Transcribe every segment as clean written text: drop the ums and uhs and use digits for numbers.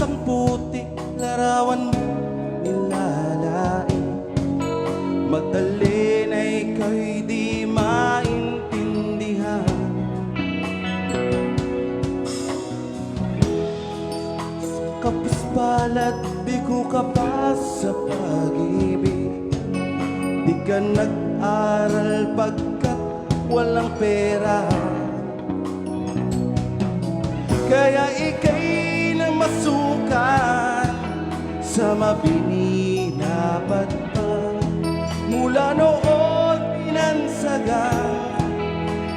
Isang putik larawan mo nilalain, magdalin ay ika'y di maintindihan. Sa kapis palad, bigo ka pa sa pag-ibig. Di ka nag-aral pagkat walang pera, kaya ika'y namasukan sa mabini na patpat. Mula noon pinansagan,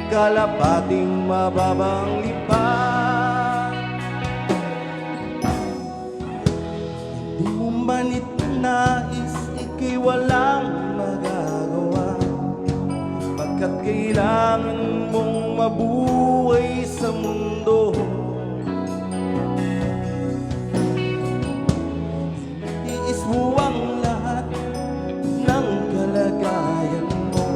kalapating mababang lipat. Di mo manit nais, ika'y walang magagawa, pagkat kailangan mong mabuhay sa mundo. Iis mo ang lahat ng kalagayan mo,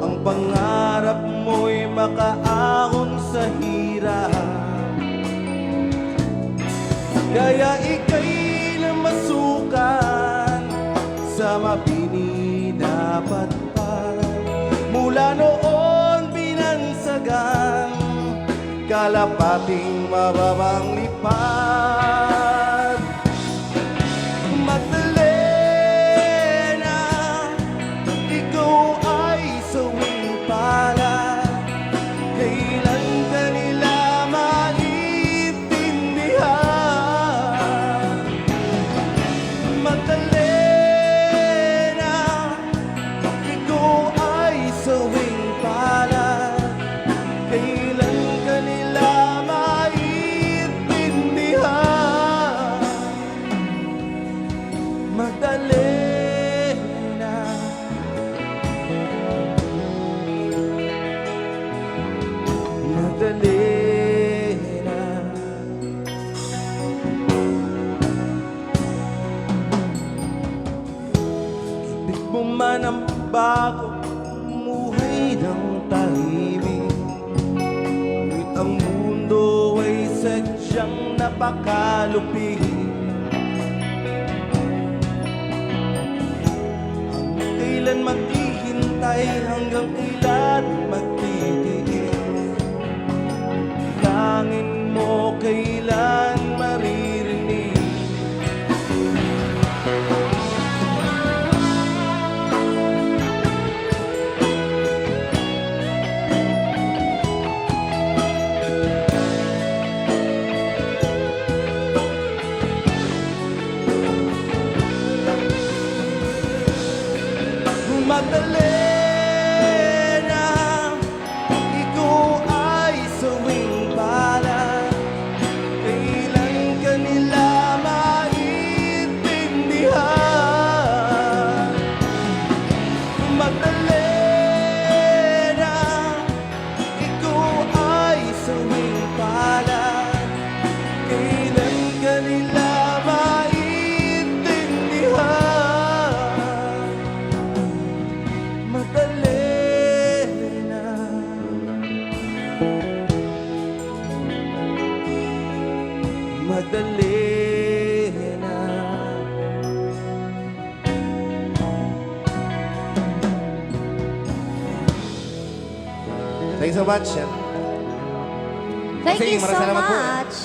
ang pangarap mo'y makaahon sa hirap, kaya ika'y namasukan sa mabini na patpat. Mula noon binansagan, kalapating mababang lipad. Magdalena, ikaw ay sawing palad, kailan ka nila maintindihan. Magdalena, ikaw ay sawing palad, kailan ka nila maintindihan. Magdalena, Magdalena, ibig mo man ang bago, umuhay ng tahimik, ngunit ang mundo ay sadyang napakalupit. Kailan maghihintay, hanggang kailan magtitiis, langin mo kailan maririnig. Magdalena, ikaw ay sawing palad, kailan ka nila maintindihan. Magdalena, ikaw ay sawing palad, kailan ka nila maintindihan. Magdalena, Magdalena. Thanks so much. Thank Sige, you so maraming salamat po. much.